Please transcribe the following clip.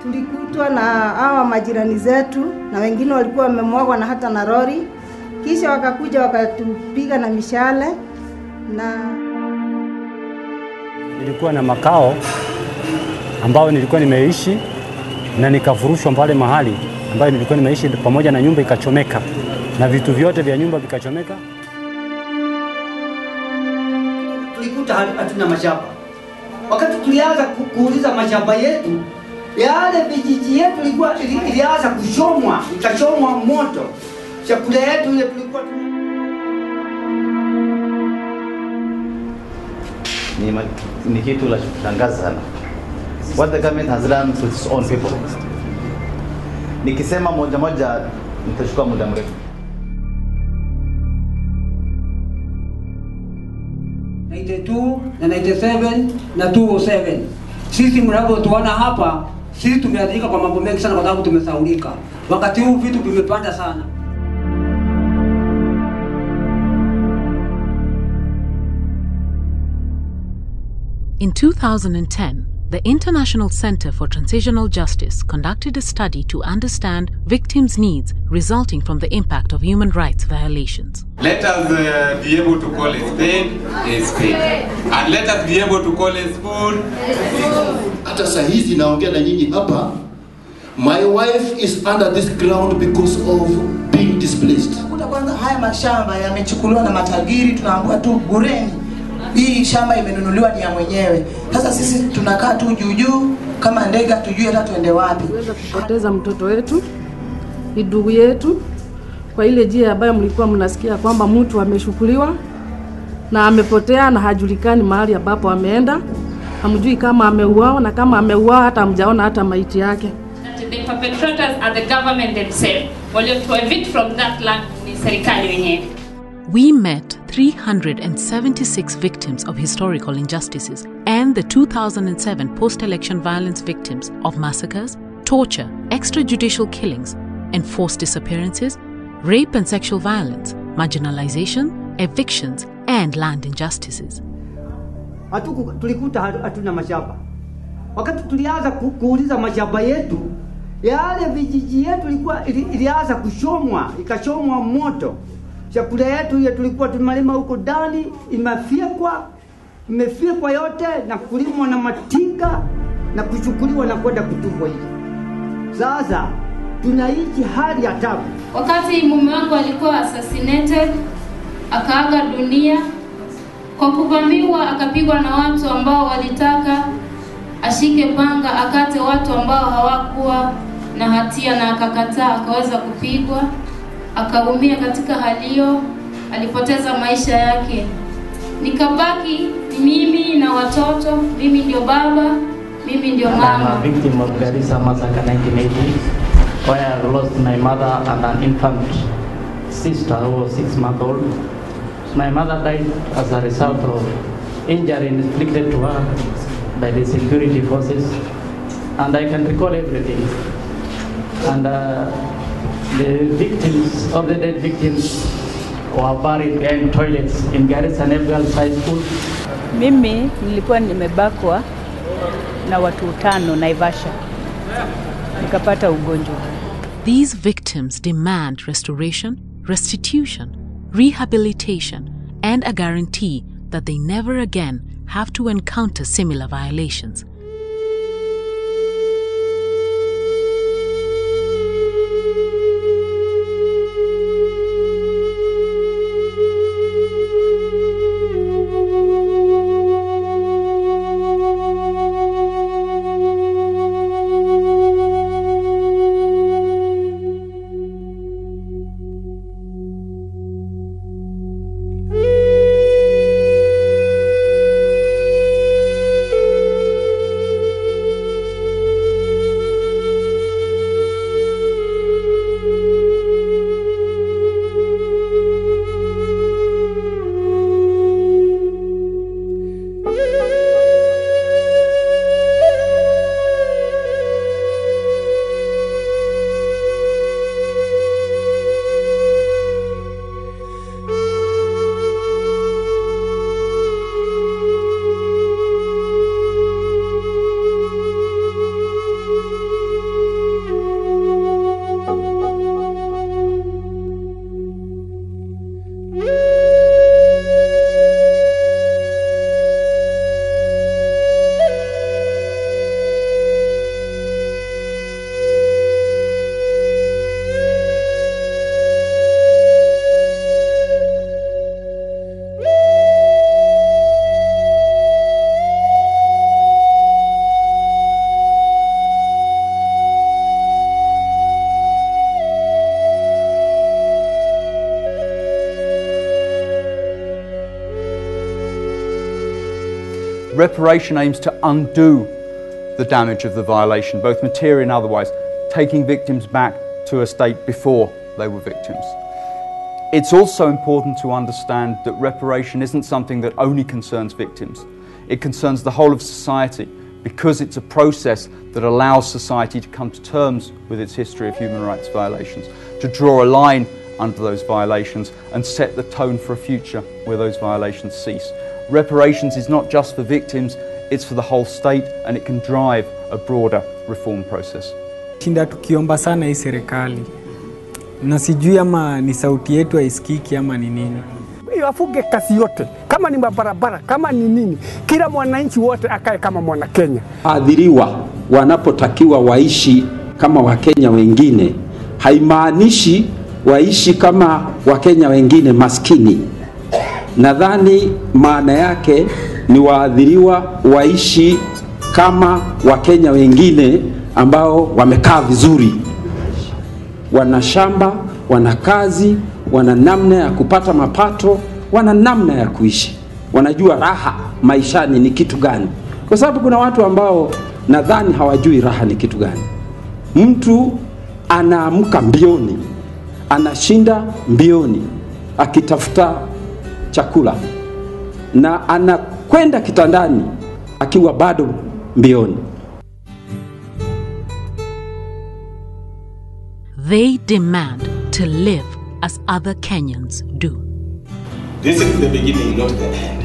Tulikutwa na hawa majirani zetu na wengine walikuwa wamemwagwa na hata na lori. Kisha wakakuja wakatupiga na mishale na nilikuwa na makao ambao nilikuwa nimeishi na nikafurushwa pale mahali ambayo nilikuwa nimeishi pamoja na nyumba ikachomeka na vitu vyote vya nyumba vikachomeka. Tulikuta hatuna mashamba. Wakati tulianza kuuliza mashamba yetu, yale vijiji yetu ilianza kuchomwa, ikachomwa moto. Chakula yetu ile tulikuwa ni kitu la kushangaza sana. What the government has done to its own people. Nikisema moja moja nitachukua muda mrefu. na 97 na 207. Sisi mnapotuona hapa, sisi tumeadhika kwa mambo mengi sana kwa sababu tumesaulika. Wakati huu vitu vimepanda sana. In 2010, the International Center for Transitional Justice conducted a study to understand victims' needs resulting from the impact of human rights violations. Let us be able to call a spade a spade. And let us be able to call a spoon. Hata saa hizi naongea na nyinyi hapa, my wife is under this ground because of being displaced. Kwanza haya mashamba yamechukuliwa na matajiri, tunaambiwa tu bureni. Hii shamba imenunuliwa ni ya mwenyewe. Sasa sisi tunakaa tu juu kama ndege, tujue hata tuende wapi. Tuweza kupoteza mtoto wetu, ndugu yetu, kwa ile njia ambayo mlikuwa mnasikia kwamba mtu ameshukuliwa na amepotea na hajulikani mahali ambapo ameenda. Hamjui kama ameuawa, na kama ameuawa hata hamjaona hata maiti yake. The perpetrators are the government themselves. Wale to evict from that land ni serikali wenyewe. We met 376 victims of historical injustices and the 2007 post-election violence victims of massacres, torture, extrajudicial killings, enforced disappearances, rape and sexual violence, marginalization, evictions, and land injustices. Tulikuta hatuna mashamba. Wakati tulianza kuuliza mashamba yetu, yale vijiji yetu ilianza kuchomwa, ikachomwa moto. Chakula yetu ile tulikuwa tumalima huko ndani imefyekwa yote na kulimwa na matinga na kuchukuliwa na kwenda kutupwa hivi. Sasa tunaishi hali ya taabu. Wakati mume wangu alikuwa assassinated, akaaga dunia kwa kuvamiwa, akapigwa na watu ambao walitaka ashike panga akate watu ambao hawakuwa na hatia, na akakataa, akaweza kupigwa. Akaumia katika hali hiyo, alipoteza maisha yake. Nikabaki mimi na watoto, mimi ndio baba, mimi ndio mama. I'm a victim of Garissa massacre 1980, where I lost my mother and an infant sister who was 6 months old. My mother died as a result of injury inflicted to her by the security forces, and I can recall everything. And the victims of the dead victims were buried in toilets in Garissa Girls High School. Mimi nilikuwa nimebakwa na watu 5 Naivasha. Nikapata ugonjwa. These victims demand restoration, restitution, rehabilitation, and a guarantee that they never again have to encounter similar violations. Reparation aims to undo the damage of the violation, both material and otherwise, taking victims back to a state before they were victims. It's also important to understand that reparation isn't something that only concerns victims. It concerns the whole of society, because it's a process that allows society to come to terms with its history of human rights violations, to draw a line under those violations and set the tone for a future where those violations cease. Reparations is not just for victims, it's for the whole state, and it can drive a broader reform process. Shinda tukiomba sana hii serikali, na sijui ama ni sauti yetu haisikiki ama ni nini. Wafuge kazi yote, kama ni mabarabara, kama ni nini, kila mwananchi wote akae kama mwana Kenya. Waadhiriwa wanapotakiwa waishi kama Wakenya wengine, haimaanishi waishi kama Wakenya wengine maskini. Nadhani maana yake ni waadhiriwa waishi kama Wakenya wengine ambao wamekaa vizuri. Wana shamba, wana kazi, wana namna ya kupata mapato, wana namna ya kuishi. Wanajua raha maishani ni kitu gani. Kwa sababu kuna watu ambao nadhani hawajui raha ni kitu gani. Mtu anaamka mbioni, anashinda mbioni akitafuta chakula, na anakwenda kitandani akiwa bado mbioni. They demand to live as other Kenyans do. This is the beginning, not the end.